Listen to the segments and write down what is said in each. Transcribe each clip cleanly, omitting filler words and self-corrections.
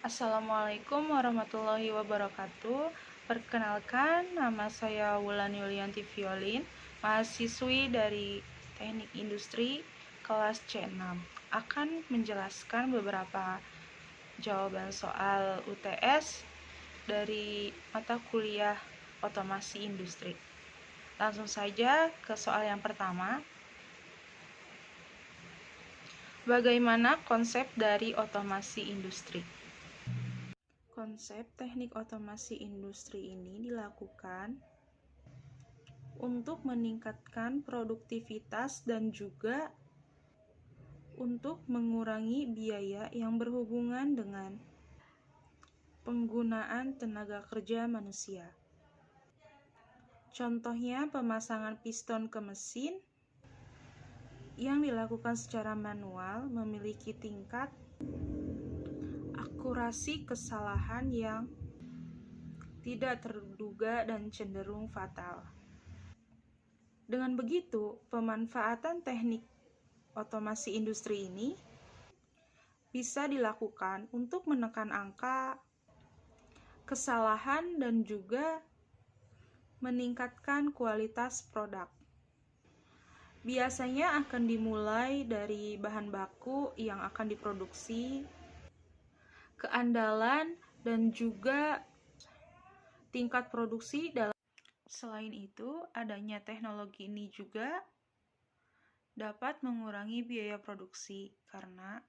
Assalamualaikum warahmatullahi wabarakatuh. Perkenalkan, nama saya Wulan Yulianti Violin, mahasiswi dari Teknik Industri kelas C6. Akan menjelaskan beberapa jawaban soal UTS dari mata kuliah Otomasi Industri. Langsung saja ke soal yang pertama. Bagaimana konsep dari otomasi industri? Konsep teknik otomasi industri ini dilakukan untuk meningkatkan produktivitas dan juga untuk mengurangi biaya yang berhubungan dengan penggunaan tenaga kerja manusia. Contohnya pemasangan piston ke mesin yang dilakukan secara manual memiliki tingkat akurasi kesalahan yang tidak terduga dan cenderung fatal. Dengan begitu, pemanfaatan teknik otomasi industri ini bisa dilakukan untuk menekan angka kesalahan dan juga meningkatkan kualitas produk. Biasanya akan dimulai dari bahan baku yang akan diproduksi, keandalan, dan juga tingkat produksi dalam. Selain itu, adanya teknologi ini juga dapat mengurangi biaya produksi karena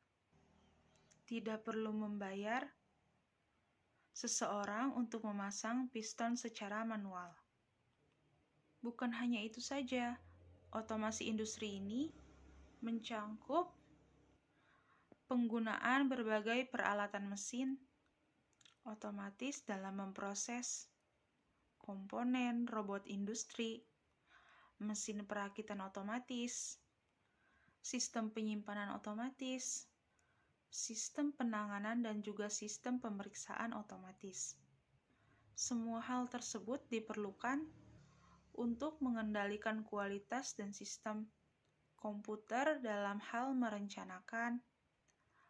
tidak perlu membayar seseorang untuk memasang piston secara manual. Bukan hanya itu saja, otomasi industri ini mencangkup penggunaan berbagai peralatan mesin otomatis dalam memproses komponen robot industri, mesin perakitan otomatis, sistem penyimpanan otomatis, sistem penanganan, dan juga sistem pemeriksaan otomatis. Semua hal tersebut diperlukan untuk mengendalikan kualitas dan sistem komputer dalam hal merencanakan,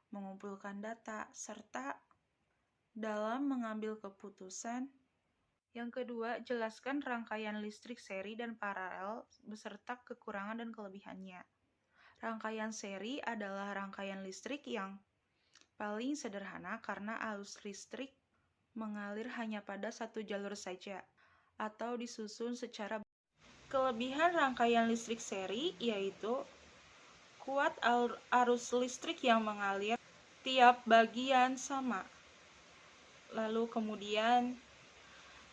mengumpulkan data, serta dalam mengambil keputusan. Yang kedua, jelaskan rangkaian listrik seri dan paralel beserta kekurangan dan kelebihannya. Rangkaian seri adalah rangkaian listrik yang paling sederhana karena arus listrik mengalir hanya pada satu jalur saja atau disusun secara. Kelebihan rangkaian listrik seri yaitu kuat arus listrik yang mengalir tiap bagian sama. Lalu kemudian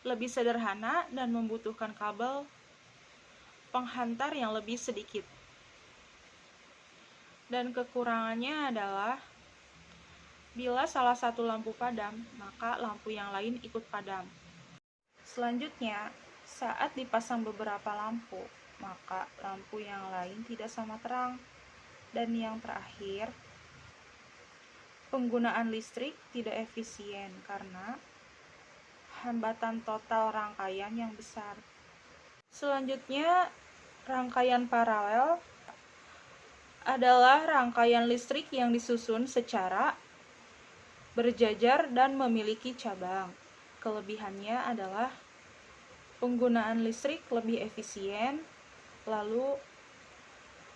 lebih sederhana dan membutuhkan kabel penghantar yang lebih sedikit. Dan kekurangannya adalah bila salah satu lampu padam, maka lampu yang lain ikut padam. Selanjutnya, saat dipasang beberapa lampu, maka lampu yang lain tidak sama terang. Dan yang terakhir, penggunaan listrik tidak efisien karena hambatan total rangkaian yang besar. Selanjutnya, rangkaian paralel adalah rangkaian listrik yang disusun secara berjajar dan memiliki cabang. Kelebihannya adalah penggunaan listrik lebih efisien, lalu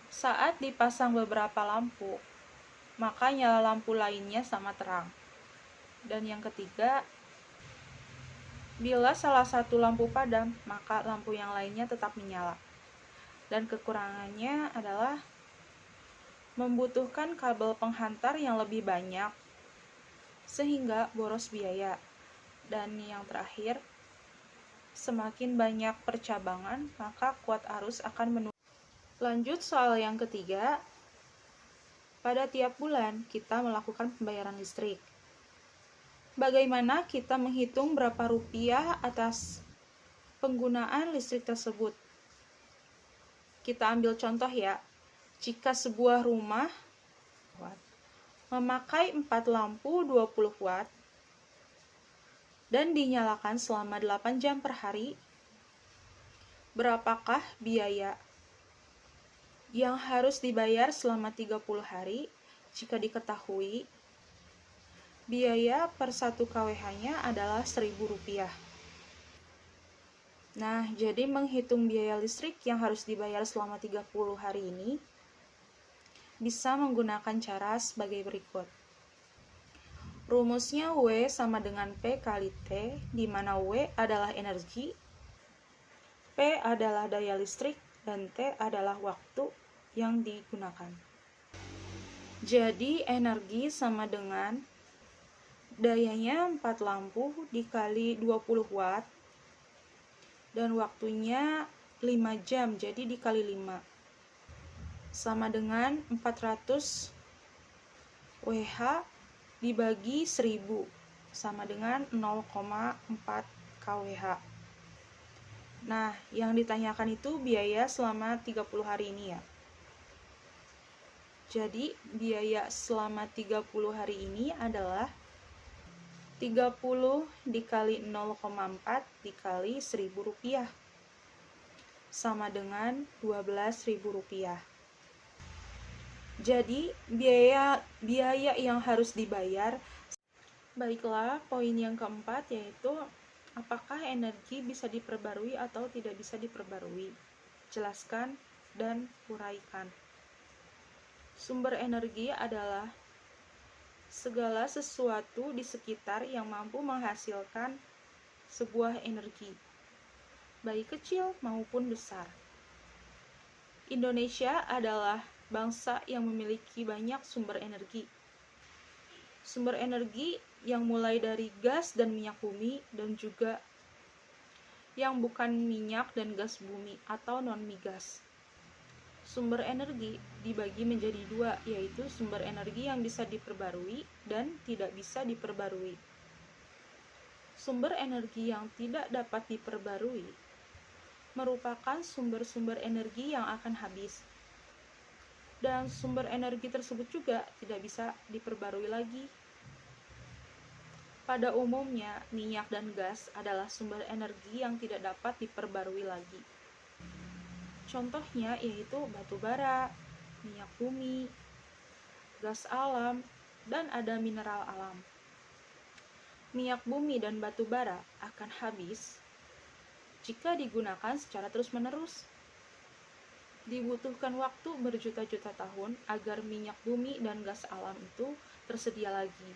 saat dipasang beberapa lampu, maka nyala lampu lainnya sama terang. Dan yang ketiga, bila salah satu lampu padam, maka lampu yang lainnya tetap menyala. Dan kekurangannya adalah membutuhkan kabel penghantar yang lebih banyak, sehingga boros biaya. Dan yang terakhir, semakin banyak percabangan, maka kuat arus akan menurun. Lanjut soal yang ketiga. Pada tiap bulan, kita melakukan pembayaran listrik. Bagaimana kita menghitung berapa rupiah atas penggunaan listrik tersebut? Kita ambil contoh ya. Jika sebuah rumah memakai 4 lampu 20 watt dan dinyalakan selama 8 jam per hari, berapakah biaya yang harus dibayar selama 30 hari jika diketahui Biaya per 1 kWh-nya adalah Rp1.000. Nah, jadi menghitung biaya listrik yang harus dibayar selama 30 hari ini bisa menggunakan cara sebagai berikut. Rumusnya W sama dengan P kali T, di mana W adalah energi, P adalah daya listrik, dan T adalah waktu yang digunakan. Jadi energi sama dengan dayanya 4 lampu dikali 20 watt, dan waktunya 5 jam, jadi dikali 5. Sama dengan 400 WH dibagi 1000, sama dengan 0,4 kWh. Nah, yang ditanyakan itu biaya selama 30 hari ini ya. Jadi, biaya selama 30 hari ini adalah 30 dikali 0,4 dikali Rp1.000 sama dengan Rp12.000. Jadi biaya yang harus dibayar. Baiklah, poin yang keempat yaitu apakah energi bisa diperbarui atau tidak bisa diperbarui? Jelaskan dan uraikan. Sumber energi adalah segala sesuatu di sekitar yang mampu menghasilkan sebuah energi, baik kecil maupun besar. Indonesia adalah bangsa yang memiliki banyak sumber energi. Sumber energi yang mulai dari gas dan minyak bumi, dan juga yang bukan minyak dan gas bumi atau non-migas. Sumber energi dibagi menjadi dua, yaitu sumber energi yang bisa diperbarui dan tidak bisa diperbarui. Sumber energi yang tidak dapat diperbarui merupakan sumber-sumber energi yang akan habis. Dan sumber energi tersebut juga tidak bisa diperbarui lagi. Pada umumnya, minyak dan gas adalah sumber energi yang tidak dapat diperbarui lagi. Contohnya yaitu batu bara, minyak bumi, gas alam, dan ada mineral alam. Minyak bumi dan batu bara akan habis jika digunakan secara terus-menerus. Dibutuhkan waktu berjuta-juta tahun agar minyak bumi dan gas alam itu tersedia lagi.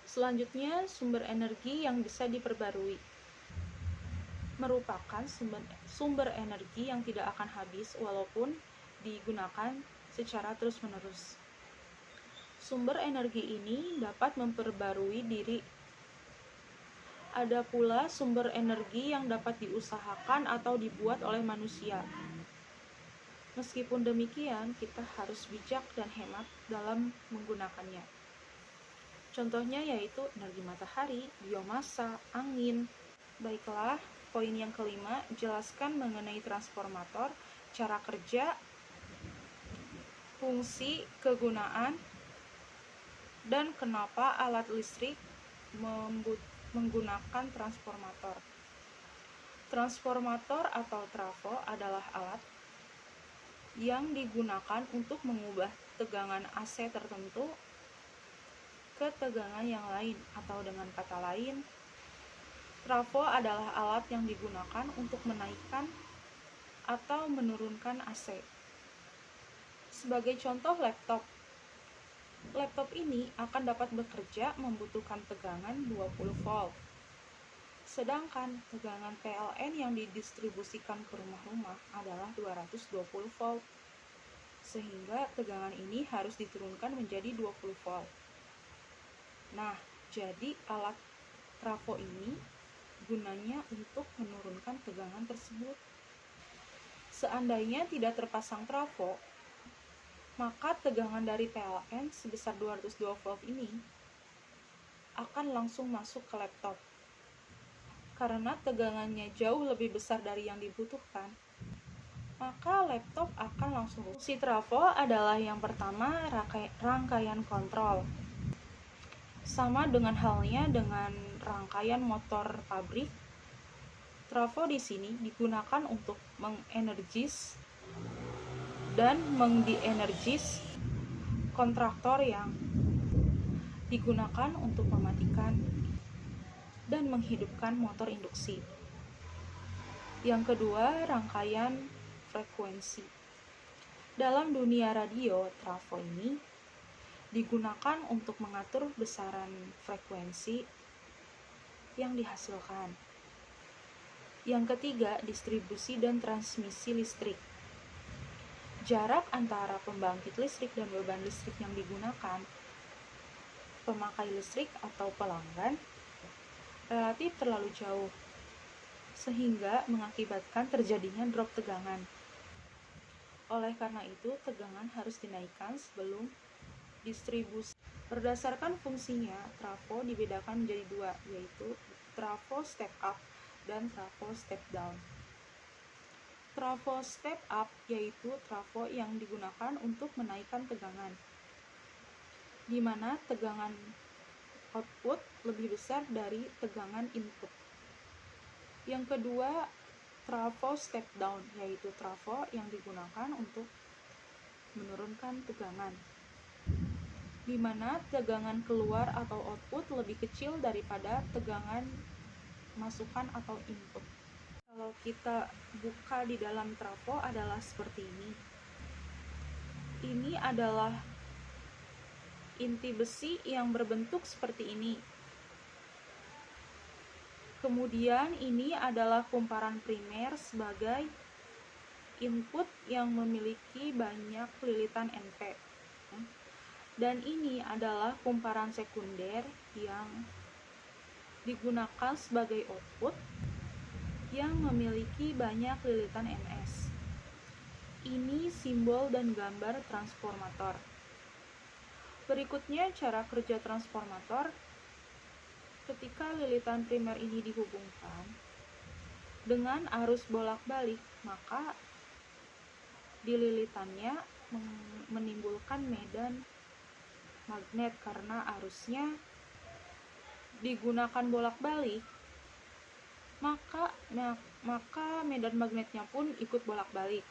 Selanjutnya, sumber energi yang bisa diperbarui merupakan sumber energi yang tidak akan habis walaupun digunakan secara terus-menerus. Sumber energi ini dapat memperbarui diri. Ada pula sumber energi yang dapat diusahakan atau dibuat oleh manusia. Meskipun demikian, kita harus bijak dan hemat dalam menggunakannya. Contohnya yaitu energi matahari, biomasa, angin. Baiklah, poin yang kelima, jelaskan mengenai transformator, cara kerja, fungsi, kegunaan, dan kenapa alat listrik menggunakan transformator. Transformator atau trafo adalah alat yang digunakan untuk mengubah tegangan AC tertentu ke tegangan yang lain, atau dengan kata lain, trafo adalah alat yang digunakan untuk menaikkan atau menurunkan AC. Sebagai contoh, laptop. Laptop ini akan dapat bekerja membutuhkan tegangan 20 volt. Sedangkan tegangan PLN yang didistribusikan ke rumah-rumah adalah 220 volt. Sehingga tegangan ini harus diturunkan menjadi 20 volt. Nah, jadi alat trafo ini gunanya untuk menurunkan tegangan tersebut. Seandainya tidak terpasang trafo, maka tegangan dari PLN sebesar 202 volt ini akan langsung masuk ke laptop. Karena tegangannya jauh lebih besar dari yang dibutuhkan, maka laptop akan langsung rusak. Fungsi trafo adalah yang pertama, rangkaian kontrol. Sama dengan halnya dengan rangkaian motor pabrik, trafo di sini digunakan untuk mengenergis dan mengdienergis kontraktor yang digunakan untuk mematikan dan menghidupkan motor induksi. Yang kedua, rangkaian frekuensi. Dalam dunia radio, trafo ini digunakan untuk mengatur besaran frekuensi yang dihasilkan. Yang ketiga, distribusi dan transmisi listrik. Jarak antara pembangkit listrik dan beban listrik yang digunakan pemakai listrik atau pelanggan relatif terlalu jauh, sehingga mengakibatkan terjadinya drop tegangan. Oleh karena itu, tegangan harus dinaikkan sebelum distribusi. Berdasarkan fungsinya, trafo dibedakan menjadi dua, yaitu trafo step up dan trafo step down. Trafo step up yaitu trafo yang digunakan untuk menaikkan tegangan, di mana tegangan output lebih besar dari tegangan input. Yang kedua, trafo step down yaitu trafo yang digunakan untuk menurunkan tegangan, di mana tegangan keluar atau output lebih kecil daripada tegangan masukan atau input. Kalau kita buka di dalam trafo adalah seperti ini. Ini adalah inti besi yang berbentuk seperti ini. Kemudian ini adalah kumparan primer sebagai input yang memiliki banyak lilitan NP. Dan ini adalah kumparan sekunder yang digunakan sebagai output yang memiliki banyak lilitan NS. Ini simbol dan gambar transformator. Berikutnya cara kerja transformator. Ketika lilitan primer ini dihubungkan dengan arus bolak-balik, maka di lilitannya menimbulkan medan magnet karena arusnya digunakan bolak-balik, maka medan magnetnya pun ikut bolak-balik.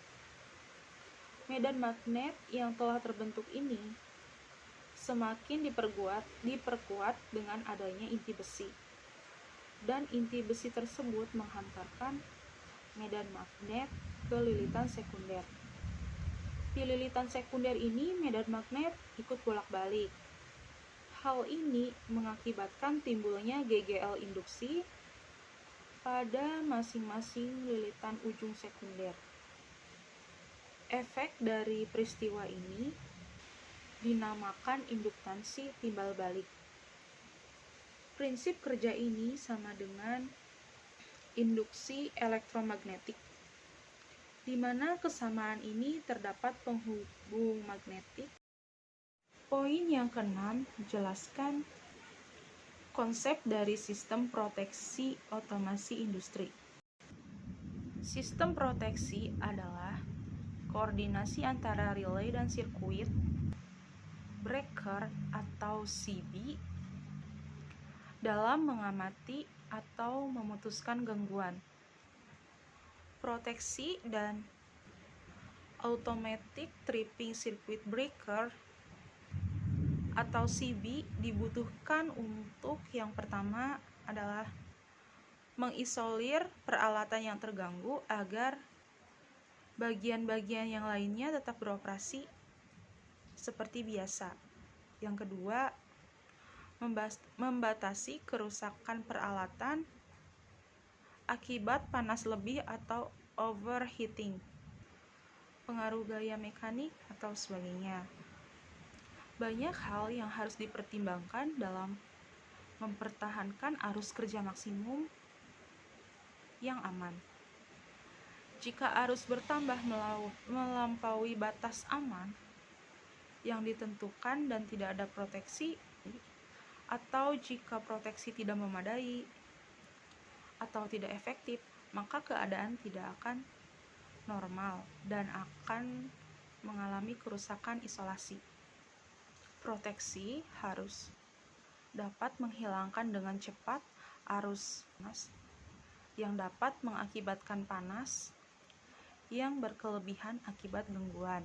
Medan magnet yang telah terbentuk ini semakin diperkuat dengan adanya inti besi. Dan inti besi tersebut menghantarkan medan magnet ke lilitan sekunder. Di lilitan sekunder ini medan magnet ikut bolak-balik. Hal ini mengakibatkan timbulnya GGL induksi pada masing-masing lilitan ujung sekunder. Efek dari peristiwa ini dinamakan induktansi timbal balik. Prinsip kerja ini sama dengan induksi elektromagnetik, di mana kesamaan ini terdapat penghubung magnetik. Poin yang keenam, jelaskan konsep dari sistem proteksi otomasi industri. Sistem proteksi adalah koordinasi antara relay dan sirkuit, breaker atau CB, dalam mengamati atau memutuskan gangguan. Proteksi dan automatic tripping circuit breaker atau CB dibutuhkan untuk yang pertama adalah mengisolir peralatan yang terganggu agar bagian-bagian yang lainnya tetap beroperasi seperti biasa. Yang kedua, membatasi kerusakan peralatan akibat panas lebih atau overheating, pengaruh gaya mekanik, atau sebagainya. Banyak hal yang harus dipertimbangkan dalam mempertahankan arus kerja maksimum yang aman. Jika arus bertambah melampaui batas aman yang ditentukan dan tidak ada proteksi, atau jika proteksi tidak memadai atau tidak efektif, maka keadaan tidak akan normal dan akan mengalami kerusakan isolasi. Proteksi harus dapat menghilangkan dengan cepat arus panas yang dapat mengakibatkan panas yang berkelebihan akibat gangguan.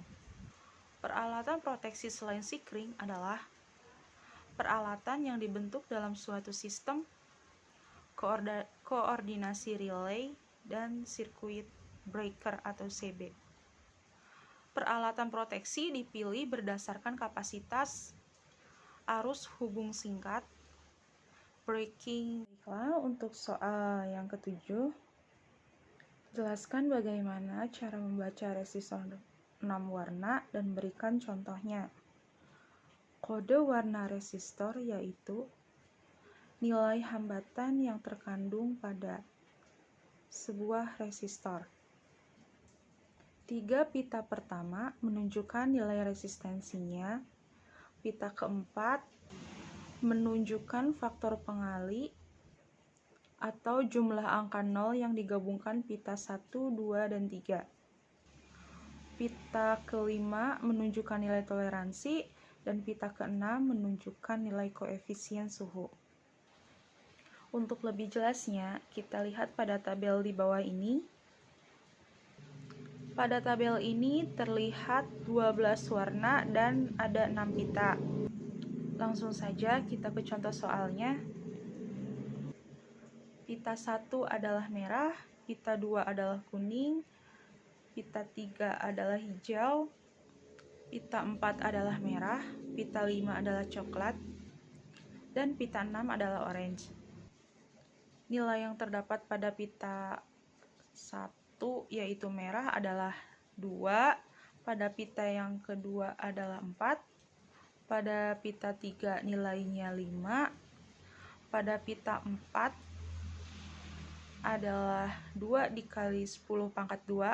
Peralatan proteksi selain sikring adalah peralatan yang dibentuk dalam suatu sistem koordinasi relay dan sirkuit breaker atau CB. Peralatan proteksi dipilih berdasarkan kapasitas, arus hubung singkat, breaking. Baiklah, untuk soal yang ketujuh, jelaskan bagaimana cara membaca resistor 6 warna dan berikan contohnya. Kode warna resistor yaitu nilai hambatan yang terkandung pada sebuah resistor. 3 pita pertama menunjukkan nilai resistensinya, pita keempat menunjukkan faktor pengali atau jumlah angka 0 yang digabungkan pita 1, 2, dan 3. Pita kelima menunjukkan nilai toleransi dan pita keenam menunjukkan nilai koefisien suhu. Untuk lebih jelasnya, kita lihat pada tabel di bawah ini. Pada tabel ini terlihat 12 warna dan ada 6 pita. Langsung saja kita ke contoh soalnya. Pita 1 adalah merah, pita 2 adalah kuning, pita 3 adalah hijau, pita 4 adalah merah, pita 5 adalah coklat, dan pita 6 adalah orange. Nilai yang terdapat pada pita 1 yaitu merah adalah 2, pada pita yang kedua adalah 4, pada pita 3 nilainya 5, pada pita 4 adalah 2 dikali 10 pangkat 2,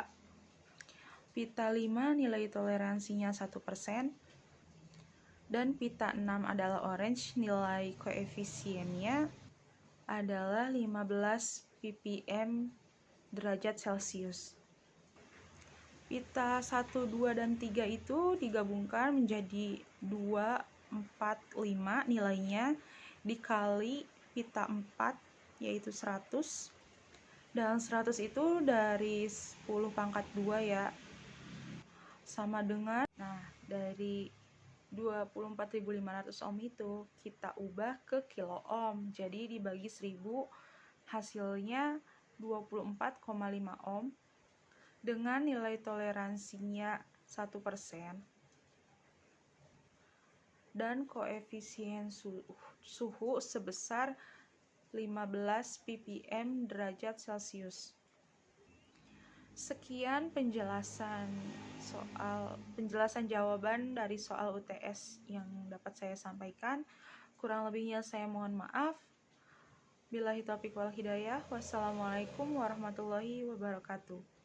pita 5 nilai toleransinya 1%, dan pita 6 adalah orange, nilai koefisiennya adalah 15 ppm derajat Celcius. Pita 1, 2, dan 3 itu digabungkan menjadi 2, 4, 5 nilainya dikali pita 4 yaitu 100. Dan 100 itu dari 10 pangkat 2 ya. Sama dengan, dari 24.500 ohm itu kita ubah ke kilo ohm. Jadi dibagi 1000 hasilnya 24,5 ohm dengan nilai toleransinya 1% dan koefisien suhu sebesar 15 ppm derajat Celcius. Sekian penjelasan jawaban dari soal UTS yang dapat saya sampaikan. Kurang lebihnya saya mohon maaf. Billahi taufiq wal hidayah. Wassalamualaikum warahmatullahi wabarakatuh.